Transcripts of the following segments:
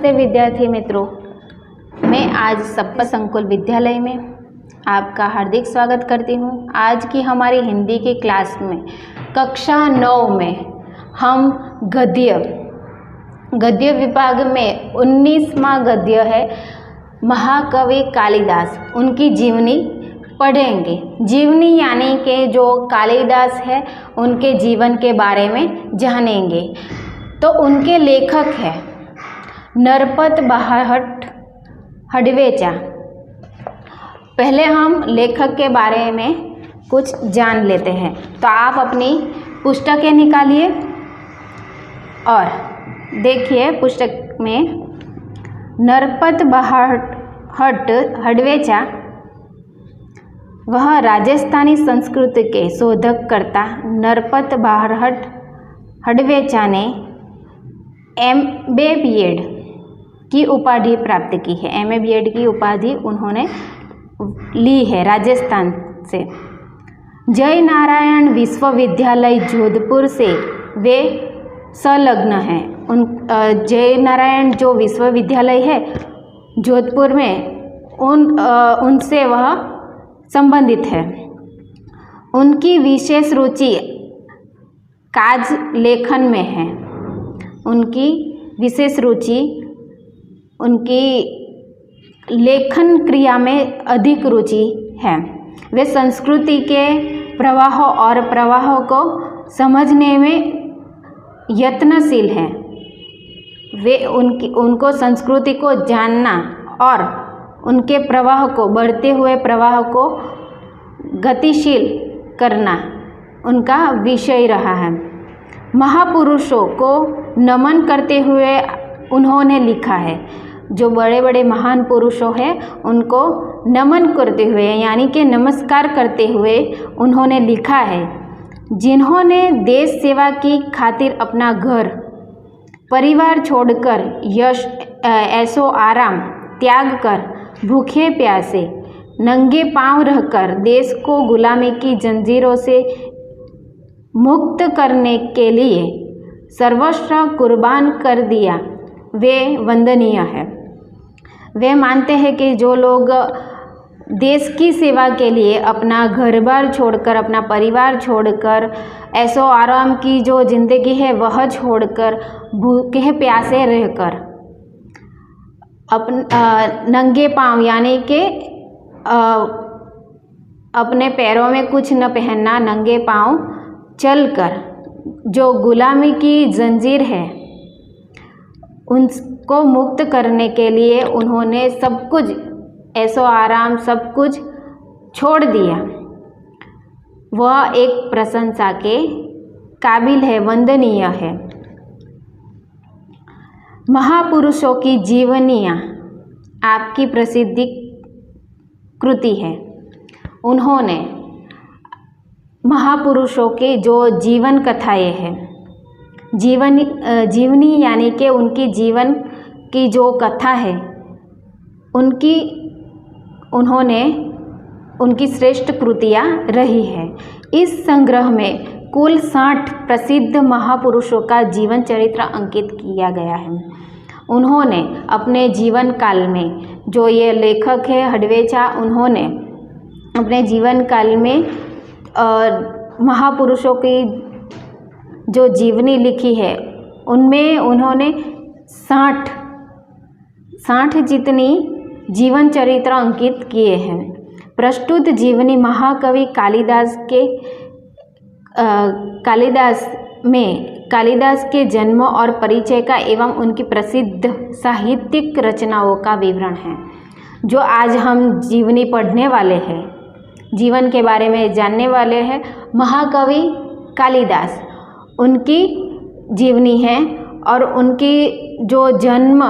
नमस्ते विद्यार्थी मित्रों, मैं आज सप्पा संकुल विद्यालय में आपका हार्दिक स्वागत करती हूँ। आज की हमारी हिंदी की क्लास में कक्षा 9 में हम गद्य विभाग में 19वां गद्य है महाकवि कालिदास, उनकी जीवनी पढ़ेंगे। जीवनी यानी कि जो कालिदास है उनके जीवन के बारे में जानेंगे। तो उनके लेखक हैं नरपत बाहट हडवेचा। पहले हम लेखक के बारे में कुछ जान लेते हैं। तो आप अपनी पुस्तकें निकालिए और देखिए पुस्तक में नरपत बाहट हडवेचा वह राजस्थानी संस्कृति के शोधकर्ता नरपत बाहट हडवेचा ने MA B.Ed की उपाधि प्राप्त की है। MA B.Ed की उपाधि उन्होंने ली है राजस्थान से। जय नारायण विश्वविद्यालय जोधपुर से वे संलग्न हैं। जय नारायण जो विश्वविद्यालय है जोधपुर में उनसे वह संबंधित है। उनकी विशेष रुचि काज लेखन में है। उनकी विशेष रुचि उनकी लेखन क्रिया में अधिक रुचि है। वे संस्कृति के प्रवाहों और प्रवाहों को समझने में यत्नशील हैं। वे उनको संस्कृति को जानना और उनके प्रवाह को, बढ़ते हुए प्रवाह को गतिशील करना उनका विषय रहा है। महापुरुषों को नमन करते हुए उन्होंने लिखा है। जो बड़े बड़े महान पुरुषों हैं उनको नमन करते हुए यानी कि नमस्कार करते हुए उन्होंने लिखा है। जिन्होंने देश सेवा की खातिर अपना घर परिवार छोड़कर ऐशो आराम त्याग कर भूखे प्यासे नंगे पांव रहकर देश को गुलामी की जंजीरों से मुक्त करने के लिए सर्वस्व कुर्बान कर दिया, वे वंदनीय है। वे मानते हैं कि जो लोग देश की सेवा के लिए अपना घर बार छोड़कर, अपना परिवार छोड़कर, ऐशो आराम की जो जिंदगी है वह छोड़कर भूखे प्यासे रहकर नंगे पांव यानी कि अपने पैरों में कुछ न पहनना, नंगे पांव चलकर जो गुलामी की जंजीर है उनको मुक्त करने के लिए उन्होंने सब कुछ, ऐशो आराम सब कुछ छोड़ दिया। वह एक प्रशंसा के काबिल है, वंदनीय है। महापुरुषों की जीवनियाँ आपकी प्रसिद्ध कृति है। उन्होंने महापुरुषों के जो जीवन कथाएँ हैं, जीवनी यानी कि उनकी जीवन की जो कथा है उनकी श्रेष्ठ कृतियाँ रही है। इस संग्रह में कुल 60 प्रसिद्ध महापुरुषों का जीवन चरित्र अंकित किया गया है। उन्होंने अपने जीवन काल में, जो ये लेखक है हडवेचा, उन्होंने अपने जीवन काल में महापुरुषों की जो जीवनी लिखी है उनमें उन्होंने 60 जितनी जीवन चरित्र अंकित किए हैं। प्रस्तुत जीवनी महाकवि कालिदास के जन्म और परिचय का एवं उनकी प्रसिद्ध साहित्यिक रचनाओं का विवरण है। जो आज हम जीवनी पढ़ने वाले हैं, जीवन के बारे में जानने वाले हैं, महाकवि कालिदास उनकी जीवनी है और उनकी जो जन्म,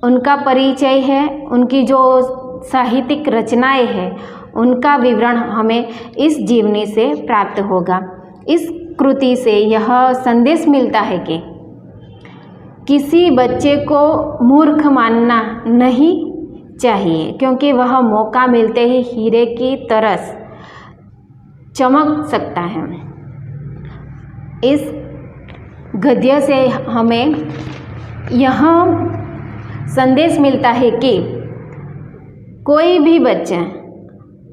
उनका परिचय है, उनकी जो साहित्यिक रचनाएं हैं उनका विवरण हमें इस जीवनी से प्राप्त होगा। इस कृति से यह संदेश मिलता है कि किसी बच्चे को मूर्ख मानना नहीं चाहिए, क्योंकि वह मौका मिलते ही हीरे की तरह चमक सकता है। इस गद्य से हमें यह संदेश मिलता है कि कोई भी बच्चा,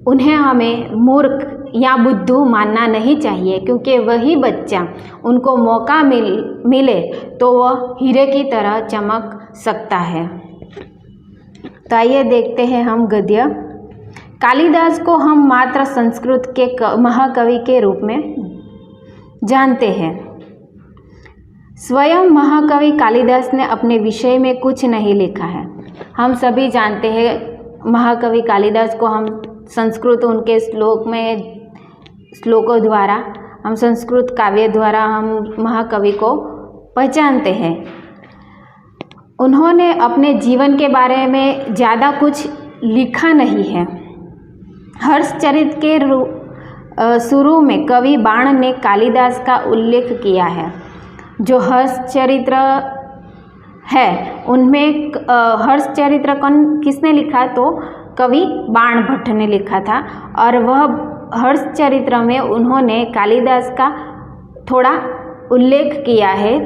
उन्हें हमें मूर्ख या बुद्धू मानना नहीं चाहिए, क्योंकि वही बच्चा उनको मौका मिले तो वह हीरे की तरह चमक सकता है। तो आइए देखते हैं हम गद्य। कालिदास को हम मात्र संस्कृत के महाकवि के रूप में जानते हैं। स्वयं महाकवि कालिदास ने अपने विषय में कुछ नहीं लिखा है। हम सभी जानते हैं महाकवि कालिदास को, हम संस्कृत उनके श्लोकों द्वारा, हम संस्कृत काव्य द्वारा हम महाकवि को पहचानते हैं। उन्होंने अपने जीवन के बारे में ज़्यादा कुछ लिखा नहीं है। हर्षचरित के शुरू में कवि बाण ने कालिदास का उल्लेख किया है। जो हर्षचरित्र है उनमें हर्षचरित्र किसने लिखा, तो कवि बाण भट्ट ने लिखा था, और वह हर्षचरित्र में उन्होंने कालिदास का थोड़ा उल्लेख किया है,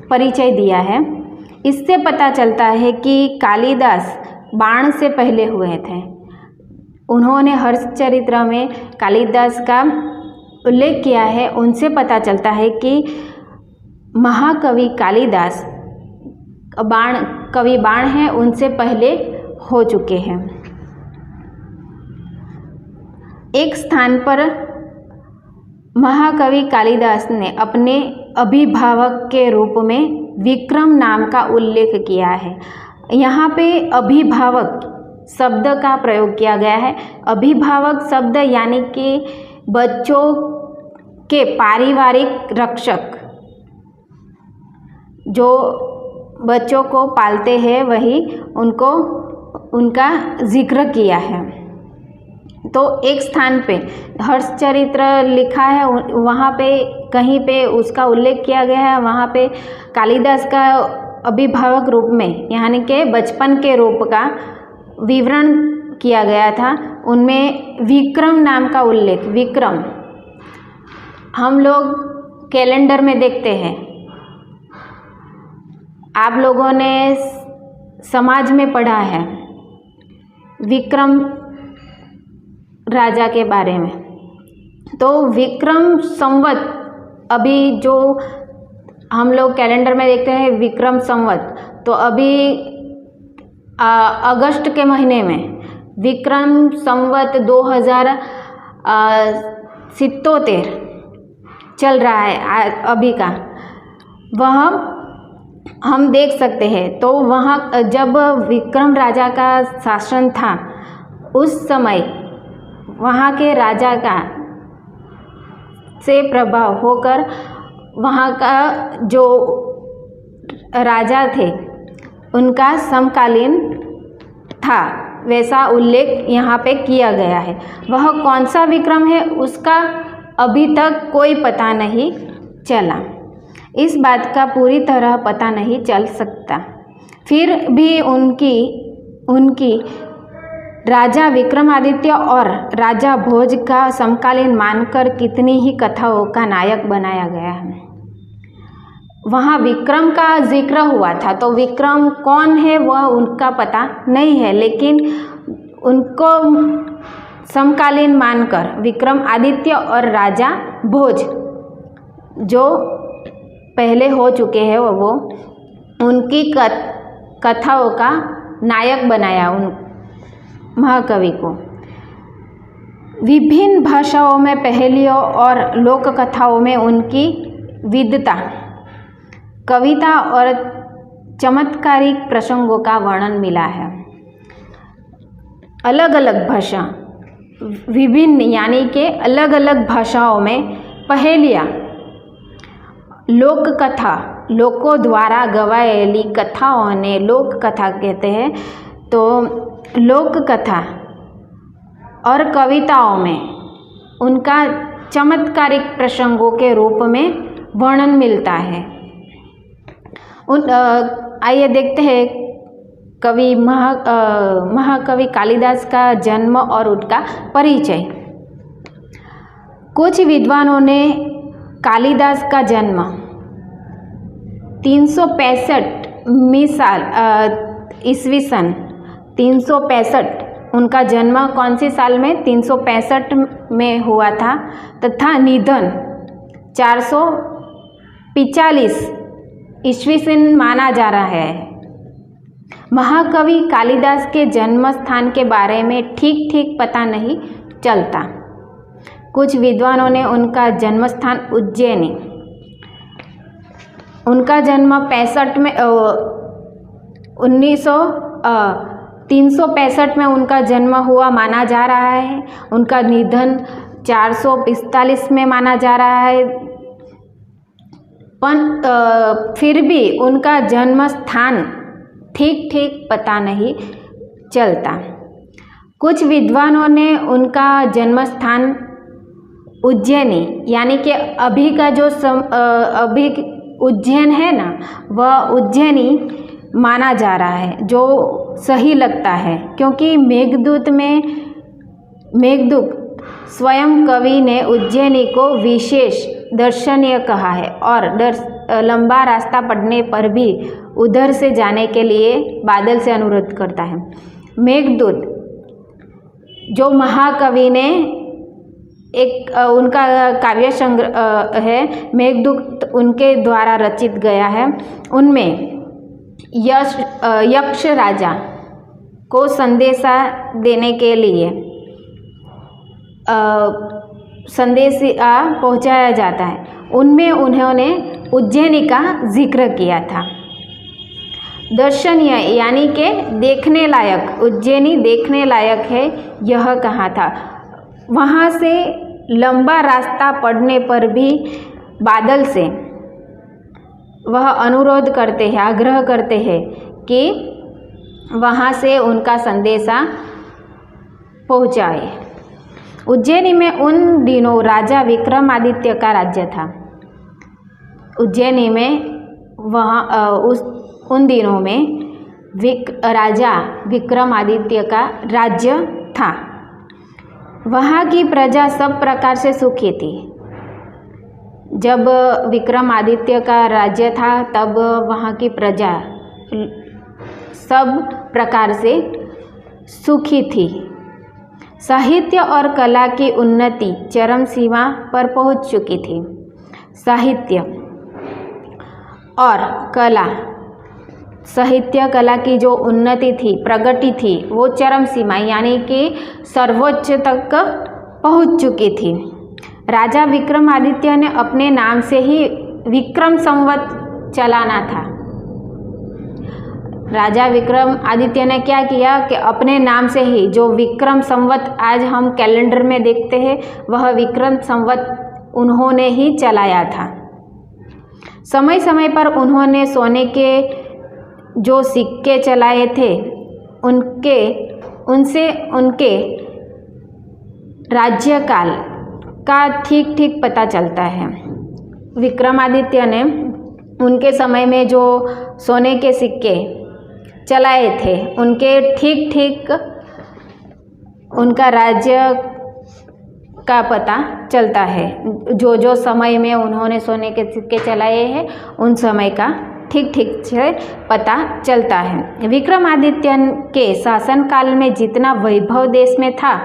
परिचय दिया है। इससे पता चलता है कि कालिदास बाण से पहले हुए थे। उन्होंने हर्षचरित्र में कालिदास का उल्लेख किया है। उनसे पता चलता है कि महाकवि कालिदास कवि बाण हैं, उनसे पहले हो चुके हैं। एक स्थान पर महाकवि कालिदास ने अपने अभिभावक के रूप में विक्रम नाम का उल्लेख किया है। यहाँ पे अभिभावक शब्द का प्रयोग किया गया है। अभिभावक शब्द यानी कि बच्चों के पारिवारिक रक्षक, जो बच्चों को पालते हैं, वही उनका जिक्र किया है। तो एक स्थान पे हर्षचरित्र लिखा है, वहाँ पे कहीं पे उसका उल्लेख किया गया है। वहाँ पे कालिदास का अभिभावक रूप में यानी कि बचपन के रूप का विवरण किया गया था। उनमें विक्रम नाम का उल्लेख, विक्रम हम लोग कैलेंडर में देखते हैं। आप लोगों ने समाज में पढ़ा है विक्रम राजा के बारे में। तो विक्रम संवत, अभी जो हम लोग कैलेंडर में देखते हैं विक्रम संवत, तो अभी अगस्त के महीने में विक्रम संवत 2077 चल रहा है अभी का, वह हम देख सकते हैं। तो वहाँ जब विक्रम राजा का शासन था, उस समय वहाँ के राजा का से प्रभाव होकर वहाँ का जो राजा थे उनका समकालीन था, वैसा उल्लेख यहाँ पे किया गया है। वह कौन सा विक्रम है उसका अभी तक कोई पता नहीं चला। इस बात का पूरी तरह पता नहीं चल सकता। फिर भी उनकी राजा विक्रमादित्य और राजा भोज का समकालीन मानकर कितनी ही कथाओं का नायक बनाया गया है। वहाँ विक्रम का जिक्र हुआ था, तो विक्रम कौन है वह उनका पता नहीं है, लेकिन उनको समकालीन मानकर विक्रमादित्य और राजा भोज जो पहले हो चुके हैं वो उनकी कथाओं का नायक बनाया उन महाकवि को। विभिन्न भाषाओं में पहेलियों और लोक कथाओं में उनकी विद्वता, कविता और चमत्कारिक प्रसंगों का वर्णन मिला है। अलग अलग भाषा, विभिन्न यानी कि अलग अलग भाषाओं में पहेलियाँ, लोक कथा, लोकों द्वारा गवायेली कथाओं ने लोक कथा कहते हैं। तो लोक कथा और कविताओं में उनका चमत्कारिक प्रसंगों के रूप में वर्णन मिलता है। आइए देखते हैं महाकवि कालिदास का जन्म और उनका परिचय। कुछ विद्वानों ने कालिदास का जन्म 365 मी साल ईस्वी सन 365, उनका जन्म कौन सी साल में 365 में हुआ था, तथा निधन 445 ईस्वी सन माना जा रहा है। महाकवि कालिदास के जन्म स्थान के बारे में ठीक ठीक पता नहीं चलता। कुछ विद्वानों ने उनका जन्म स्थान उज्जैनी, उनका जन्म 65 में 365 में उनका जन्म हुआ माना जा रहा है। उनका निधन 445 में माना जा रहा है, पर फिर भी उनका जन्म स्थान ठीक ठीक पता नहीं चलता। कुछ विद्वानों ने उनका जन्म स्थान उज्जैनी, यानी कि अभी का जो अभी उज्जैन है ना, वह उज्जैनी माना जा रहा है, जो सही लगता है, क्योंकि मेघदूत स्वयं कवि ने उज्जैनी को विशेष दर्शनीय कहा है और लंबा रास्ता पड़ने पर भी उधर से जाने के लिए बादल से अनुरोध करता है। मेघदूत जो महाकवि ने एक उनका काव्य संग्रह है, मेघदूत उनके द्वारा रचित गया है। उनमें यक्ष राजा को संदेशा देने के लिए संदेश पहुंचाया जाता है। उनमें उन्होंने उज्जैनी का जिक्र किया था। दर्शनीय यानी कि देखने लायक, उज्जैनी देखने लायक है, यह कहा था। वहाँ से लंबा रास्ता पड़ने पर भी बादल से वह अनुरोध करते हैं, आग्रह करते हैं कि वहाँ से उनका संदेशा पहुँचाए। उज्जैनी में उन दिनों राजा विक्रमादित्य का राज्य था। उज्जैनी में उन दिनों में राजा विक्रमादित्य का राज्य था। वहाँ की प्रजा सब प्रकार से सुखी थी। जब विक्रमादित्य का राज्य था तब वहाँ की प्रजा सब प्रकार से सुखी थी। साहित्य और कला की उन्नति चरम सीमा पर पहुँच चुकी थी। साहित्य और कला, साहित्य कला की जो उन्नति थी, प्रगति थी, वो चरम सीमा यानी कि सर्वोच्च तक पहुँच चुकी थी। राजा विक्रमादित्य ने अपने नाम से ही विक्रम संवत चलाना था। राजा विक्रमादित्य ने क्या किया कि अपने नाम से ही जो विक्रम संवत आज हम कैलेंडर में देखते हैं, वह विक्रम संवत उन्होंने ही चलाया था। समय समय पर उन्होंने सोने के जो सिक्के चलाए थे, उनसे उनके राज्यकाल का ठीक ठीक पता चलता है। विक्रमादित्य ने उनके समय में जो सोने के सिक्के चलाए थे, उनके ठीक ठीक उनका राज्य का पता चलता है। जो जो समय में उन्होंने सोने के सिक्के चलाए हैं, उन समय का ठीक ठीक से पता चलता है। विक्रमादित्य के शासनकाल में जितना वैभव देश में था,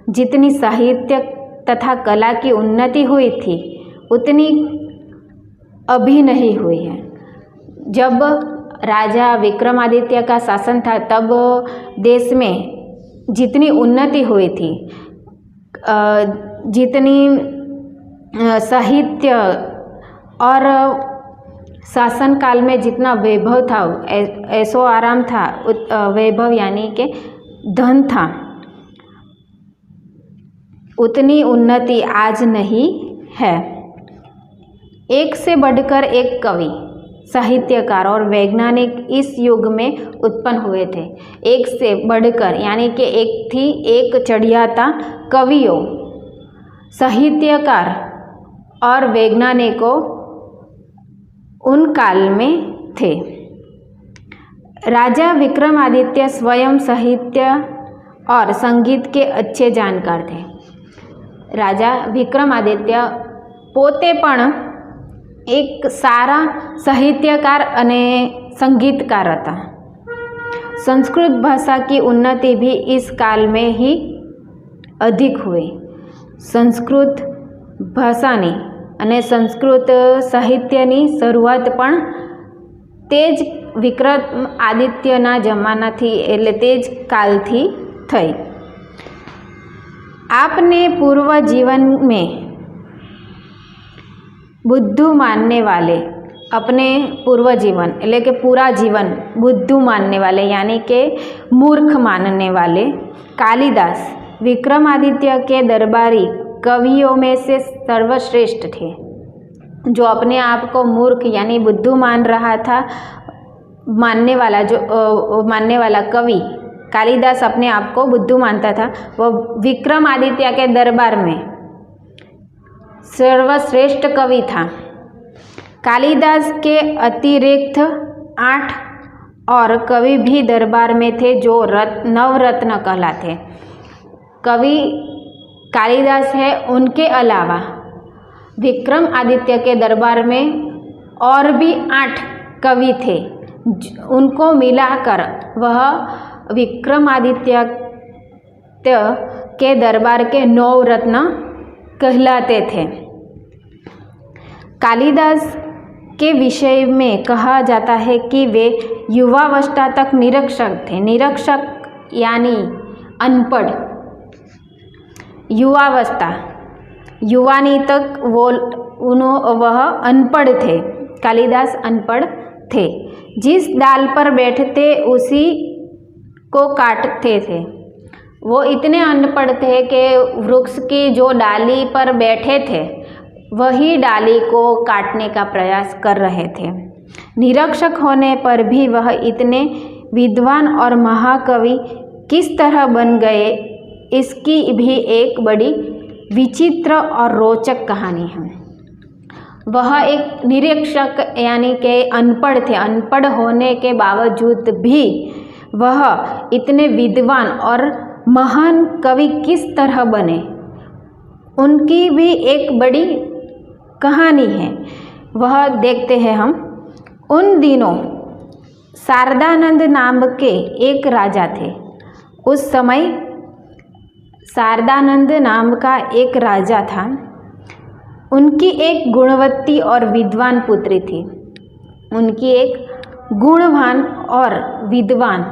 जितनी साहित्य तथा कला की उन्नति हुई थी, उतनी अभी नहीं हुई है। जब राजा विक्रमादित्य का शासन था तब देश में जितनी उन्नति हुई थी, जितनी साहित्य और शासन काल में जितना वैभव था, ऐसो आराम था, वैभव यानी कि धन था, उतनी उन्नति आज नहीं है। एक से बढ़कर एक कवि, साहित्यकार और वैज्ञानिक इस युग में उत्पन्न हुए थे। एक से बढ़कर यानी कि एक चढ़ियाता कवियों, साहित्यकार और वैज्ञानिकों उन काल में थे। राजा विक्रमादित्य स्वयं साहित्य और संगीत के अच्छे जानकार थे। राजा विक्रमादित्य પોતે પણ એક સારા સાહિત્યકાર અને संगीतकार હતા। संस्कृत भाषा की उन्नति भी इस काल में ही अधिक हुई। संस्कृत भाषानी અને સંસ્કૃત સાહિત્યની શરૂઆત પણ તે જ વિક્રમાદિત્યના જમાનાથી એટલે તે જ કાલથી થઈ। आपने पूर्व जीवन में बुद्धू मानने वाले अपने पूर्व जीवन એટલે કે पूरा जीवन बुद्धू मानने वाले यानी के मूर्ख मानने वाले कालिदास विक्रमादित्य के दरबारी कवियों में से सर्वश्रेष्ठ थे। जो अपने आप को मूर्ख यानी बुद्धू मान रहा था, मानने वाला कवि कालिदास अपने आप को बुद्धू मानता था, वह विक्रमादित्य के दरबार में सर्वश्रेष्ठ कवि था। कालिदास के अतिरिक्त 8 और कवि भी दरबार में थे जो नवरत्न कहलाते। कवि कालिदास है, उनके अलावा विक्रमादित्य के दरबार में और भी 8 कवि थे। उनको मिलाकर वह विक्रमादित्य के दरबार के 9 रत्न कहलाते थे। कालिदास के विषय में कहा जाता है कि वे युवावस्था तक निरक्षर थे। निरक्षर यानी अनपढ़। युवावस्था युवानी तक वह अनपढ़ थे। कालिदास अनपढ़ थे। जिस डाल पर बैठते उसी को काटते थे। वो इतने अनपढ़ थे कि वृक्ष की जो डाली पर बैठे थे वही डाली को काटने का प्रयास कर रहे थे। निरक्षर होने पर भी वह इतने विद्वान और महाकवि किस तरह बन गए, इसकी भी एक बड़ी विचित्र और रोचक कहानी है। वह एक निरीक्षक यानी कि अनपढ़ थे। अनपढ़ होने के बावजूद भी वह इतने विद्वान और महान कवि किस तरह बने, उनकी भी एक बड़ी कहानी है। वह देखते हैं हम। उन दिनों शारदानंद नाम के एक राजा थे। उस समय शारदानंद नाम का एक राजा था। उनकी एक गुणवती और विद्वान पुत्री थी। उनकी एक गुणवान और विद्वान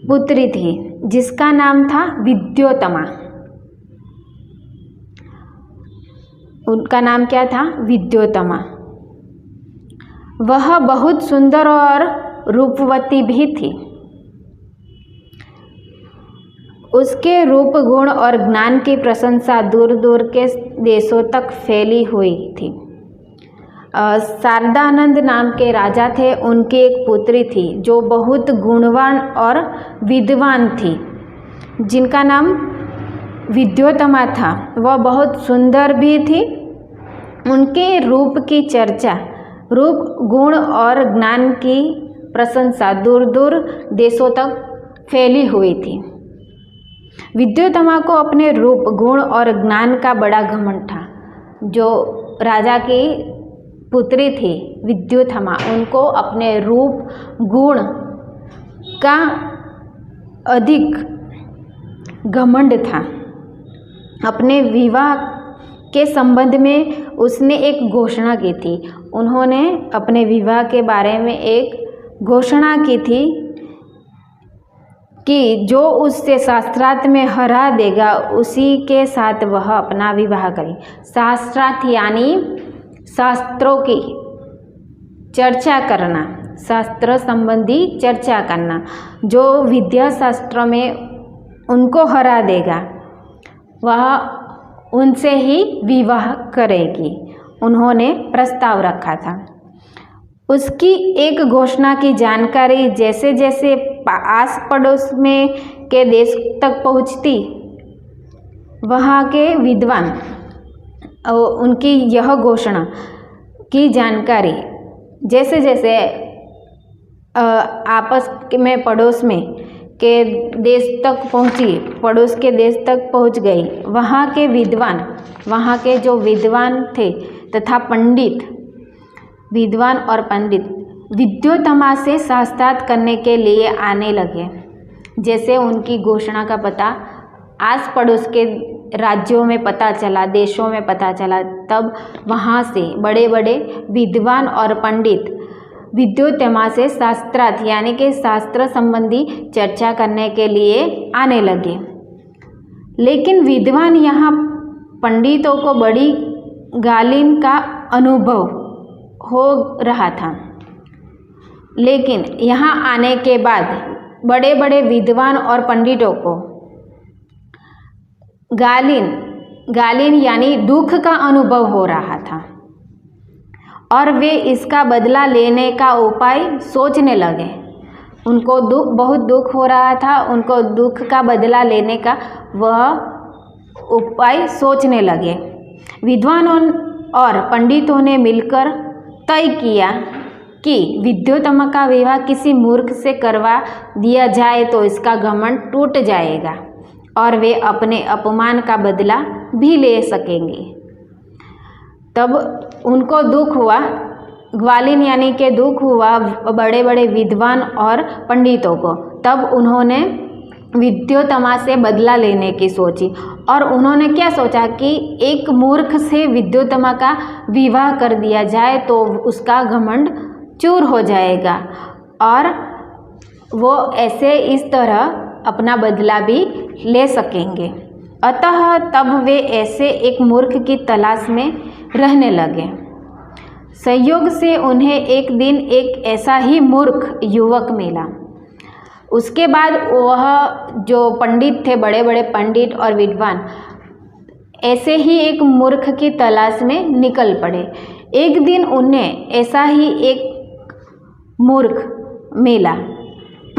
पुत्री थी जिसका नाम था विद्योत्तमा। उनका नाम क्या था? विद्योत्तमा। वह बहुत सुंदर और रूपवती भी थी। उसके रूप, गुण और ज्ञान की प्रशंसा दूर दूर के देशों तक फैली हुई थी। शारदानंद नाम के राजा थे। उनकी एक पुत्री थी जो बहुत गुणवान और विद्वान थी, जिनका नाम विद्योत्तमा था। वह बहुत सुंदर भी थी। उनके रूप की चर्चा, रूप, गुण और ज्ञान की प्रशंसा दूर दूर देशों तक फैली हुई थी। विद्योत्तमा को अपने रूप, गुण और ज्ञान का बड़ा घमंड था। जो राजा की पुत्री थी विद्योत्तमा, उनको अपने रूप, गुण का अधिक घमंड था। अपने विवाह के संबंध में उसने एक घोषणा की थी। उन्होंने अपने विवाह के बारे में एक घोषणा की थी कि जो उससे शास्त्रार्थ में हरा देगा उसी के साथ वह अपना विवाह करे। शास्त्रार्थ यानी शास्त्रों की चर्चा करना, शास्त्र संबंधी चर्चा करना। जो विद्या शास्त्र में उनको हरा देगा वह उनसे ही विवाह करेगी। उन्होंने प्रस्ताव रखा था। उसकी एक घोषणा की जानकारी जैसे जैसे आस पड़ोस में के देश तक पहुंचती, वहाँ के विद्वान उनकी यह घोषणा की जानकारी जैसे जैसे आपस में पड़ोस में के देश तक पहुंची, पड़ोस के देश तक पहुंच गई। वहाँ के विद्वान, वहाँ के जो विद्वान थे तथा पंडित, विद्वान और पंडित विद्योत्तमा से शास्त्रार्थ करने के लिए आने लगे। जैसे उनकी घोषणा का पता आस पड़ोस के राज्यों में पता चला, देशों में पता चला, तब वहाँ से बड़े बड़े विद्वान और पंडित विद्योत्तमा से शास्त्रार्थ यानी कि शास्त्र संबंधी चर्चा करने के लिए आने लगे। लेकिन विद्वान यहाँ पंडितों को बड़ी गालिन का अनुभव हो रहा था। लेकिन यहाँ आने के बाद बड़े बड़े विद्वान और पंडितों को गालिन यानी दुख का अनुभव हो रहा था और वे इसका बदला लेने का उपाय सोचने लगे। उनको बहुत दुख हो रहा था, उनको दुख का बदला लेने का वह उपाय सोचने लगे। विद्वानों और पंडितों ने मिलकर तय किया कि विद्योत्तमा का विवाह किसी मूर्ख से करवा दिया जाए तो इसका घमंड टूट जाएगा और वे अपने अपमान का बदला भी ले सकेंगे। तब उनको दुख हुआ, ग्वालिन यानी कि दुख हुआ बड़े बड़े विद्वान और पंडितों को। तब उन्होंने विद्योत्तमा से बदला लेने की सोची और उन्होंने क्या सोचा कि एक मूर्ख से विद्योत्तमा का विवाह कर दिया जाए तो उसका घमंड चूर हो जाएगा और वो ऐसे इस तरह अपना बदला भी ले सकेंगे। अतः तब वे ऐसे एक मूर्ख की तलाश में रहने लगे। संयोग से उन्हें एक दिन एक ऐसा ही मूर्ख युवक मिला। उसके बाद वह जो पंडित थे, बड़े बड़े पंडित और विद्वान, ऐसे ही एक मूर्ख की तलाश में निकल पड़े। एक दिन उन्हें ऐसा ही एक मूर्ख मिला।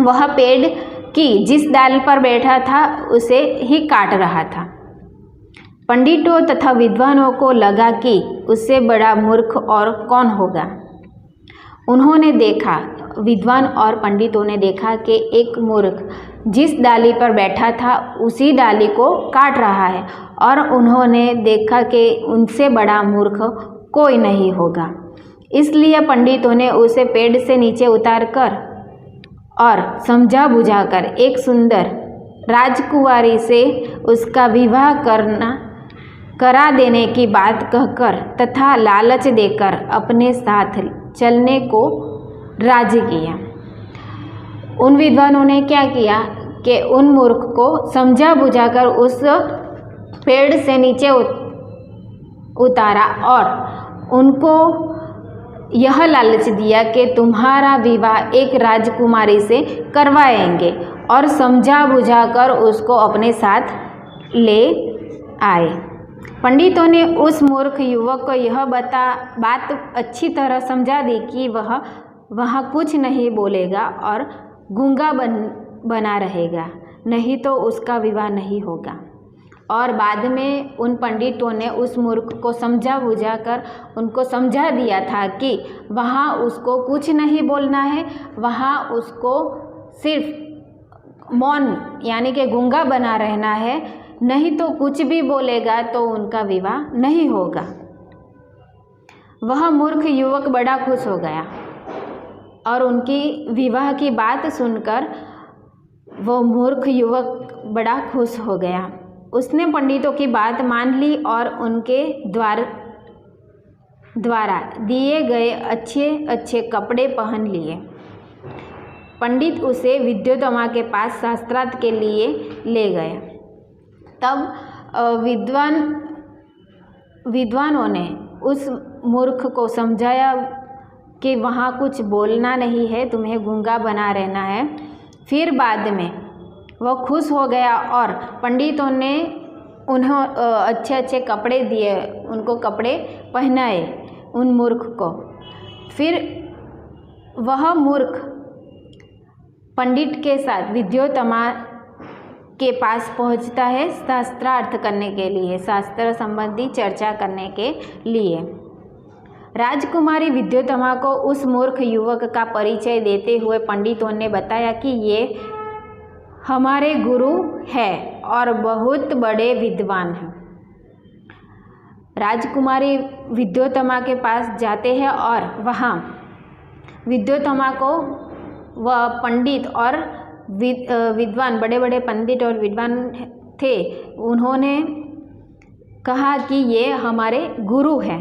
वह पेड़ की जिस डाल पर बैठा था उसे ही काट रहा था। पंडितों तथा विद्वानों को लगा कि उससे बड़ा मूर्ख और कौन होगा। उन्होंने देखा, विद्वान और पंडितों ने देखा कि एक मूर्ख जिस डाली पर बैठा था उसी डाली को काट रहा है और उन्होंने देखा कि उनसे बड़ा मूर्ख कोई नहीं होगा। इसलिए पंडितों ने उसे पेड़ से नीचे उतारकर और समझा बुझाकर एक सुंदर राजकुमारी से उसका विवाह करा देने की बात कहकर तथा लालच देकर अपने साथ चलने को राजी किया। उन विद्वानों ने क्या किया कि उन मूर्ख को समझा बुझाकर उस पेड़ से नीचे उतारा और उनको यह लालच दिया कि तुम्हारा विवाह एक राजकुमारी से करवाएंगे और समझा बुझाकर उसको अपने साथ ले आए। पंडितों ने उस मूर्ख युवक को यह बात अच्छी तरह समझा दी कि वह कुछ नहीं बोलेगा और गूंगा बना रहेगा, नहीं तो उसका विवाह नहीं होगा। और बाद में उन पंडितों ने उस मूर्ख को समझा बुझाकर उनको समझा दिया था कि वहाँ उसको कुछ नहीं बोलना है, वहाँ उसको सिर्फ मौन यानी कि गूंगा बना रहना है, नहीं तो कुछ भी बोलेगा तो उनका विवाह नहीं होगा। वह मूर्ख युवक बड़ा खुश हो गया और उनकी विवाह की बात सुनकर वो मूर्ख युवक बड़ा खुश हो गया। उसने पंडितों की बात मान ली और उनके द्वारा दिए गए अच्छे अच्छे कपड़े पहन लिए। पंडित उसे विद्योत्तमा के पास शास्त्रार्थ के लिए ले गए। तब विद्वानों ने उस मूर्ख को समझाया कि वहाँ कुछ बोलना नहीं है, तुम्हें गूंगा बना रहना है। फिर बाद में वह खुश हो गया और पंडितों ने उन्हें अच्छे अच्छे कपड़े दिए, उनको कपड़े पहनाए उन मूर्ख को। फिर वह मूर्ख पंडित के साथ विद्योत्तमा के पास पहुंचता है शास्त्रार्थ करने के लिए, शास्त्र संबंधी चर्चा करने के लिए। राजकुमारी विद्योत्तमा को उस मूर्ख युवक का परिचय देते हुए पंडितों ने बताया कि ये हमारे गुरु है और बहुत बड़े विद्वान हैं। राजकुमारी विद्योत्तमा के पास जाते हैं और वहाँ विद्योत्तमा को वह पंडित और विद्वान, बड़े बड़े पंडित और विद्वान थे, उन्होंने कहा कि ये हमारे गुरु हैं।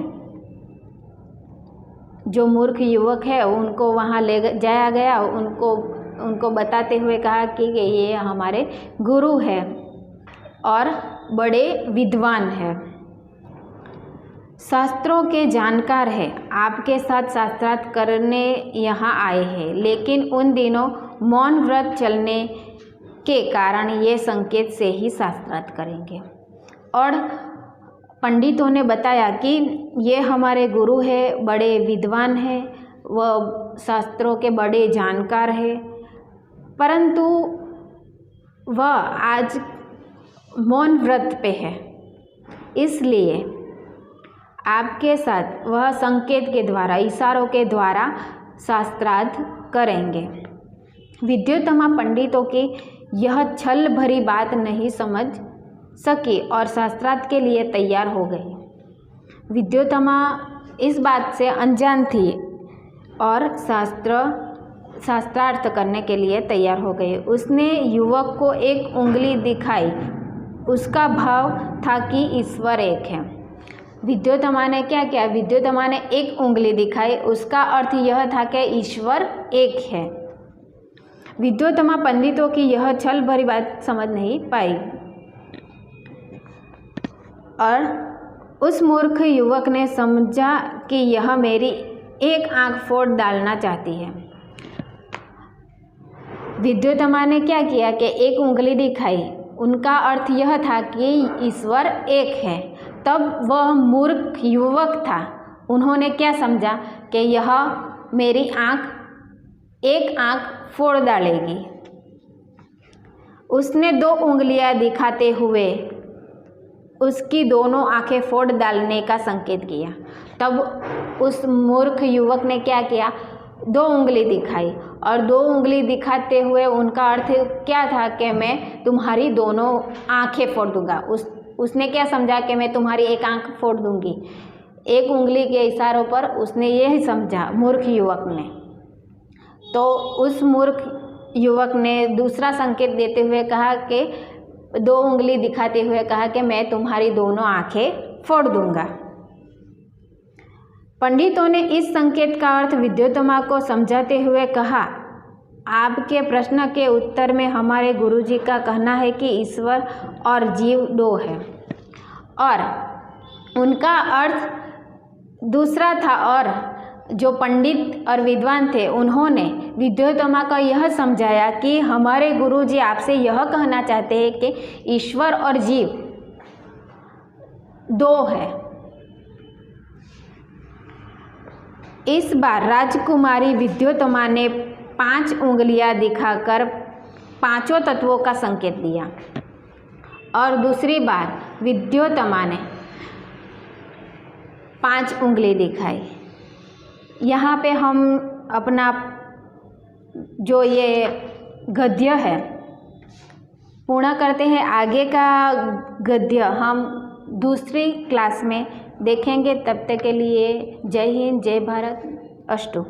जो मूर्ख युवक है उनको वहाँ ले जाया गया, उनको बताते हुए कहा कि ये हमारे गुरु है और बड़े विद्वान है, शास्त्रों के जानकार है, आपके साथ शास्त्रार्थ करने यहाँ आए हैं। लेकिन उन दिनों मौन व्रत चलने के कारण ये संकेत से ही शास्त्रार्थ करेंगे। और पंडितों ने बताया कि ये हमारे गुरु है, बड़े विद्वान हैं, वह शास्त्रों के बड़े जानकार हैं, परंतु वह आज मौन व्रत पे है, इसलिए आपके साथ वह संकेत के द्वारा, इशारों के द्वारा शास्त्रार्थ करेंगे। विद्योत्तमा पंडितों की यह छल भरी बात नहीं समझ सकी और शास्त्रार्थ के लिए तैयार हो गई। विद्योत्तमा इस बात से अनजान थी और शास्त्रार्थ करने के लिए तैयार हो गई। उसने युवक को एक उंगली दिखाई, उसका भाव था कि ईश्वर एक है। विद्योत्तमा ने क्या किया? विद्योत्तमा ने एक उंगली दिखाई, उसका अर्थ यह था कि ईश्वर एक है। विद्योत्तमा पंडितों की यह छल भरी बात समझ नहीं पाई और उस मूर्ख युवक ने समझा कि यह मेरी एक आंख फोड़ डालना चाहती है। विद्योत्तमा ने क्या किया कि एक उंगली दिखाई, उनका अर्थ यह था कि ईश्वर एक है। तब वह मूर्ख युवक था, उन्होंने क्या समझा कि यह मेरी एक आंख फोड़ डालेगी। उसने दो उंगलियां दिखाते हुए उसकी दोनों आंखें फोड़ डालने का संकेत किया। तब उस मूर्ख युवक ने क्या किया? दो उंगली दिखाई और दो उंगली दिखाते हुए उनका अर्थ क्या था कि मैं तुम्हारी दोनों आंखें फोड़ दूंगा। उसने क्या समझा कि मैं तुम्हारी एक आंख फोड़ दूंगी। एक उंगली के इशारों पर उसने यही समझा मूर्ख युवक ने। तो उस मूर्ख युवक ने दूसरा संकेत देते हुए कहा कि दो उंगली दिखाते हुए कहा कि मैं तुम्हारी दोनों आंखें फोड़ दूंगा। पंडितों ने इस संकेत का अर्थ विद्योत्तमा को समझाते हुए कहा, आपके प्रश्न के उत्तर में हमारे गुरुजी का कहना है कि ईश्वर और जीव दो है, और उनका अर्थ दूसरा था। और जो पंडित और विद्वान थे उन्होंने विद्योत्तमा को यह समझाया कि हमारे गुरुजी आपसे यह कहना चाहते हैं कि ईश्वर और जीव दो है। इस बार राजकुमारी विद्योत्तमा ने 5 उंगलियां दिखाकर पांचों तत्वों का संकेत दिया और दूसरी बार विद्योत्तमा ने 5 उंगली दिखाई। यहाँ पे हम अपना जो ये गद्य है पूर्ण करते हैं। आगे का गद्य हम दूसरी क्लास में देखेंगे। तब तक के लिए जय हिंद, जय भारत, अस्तु।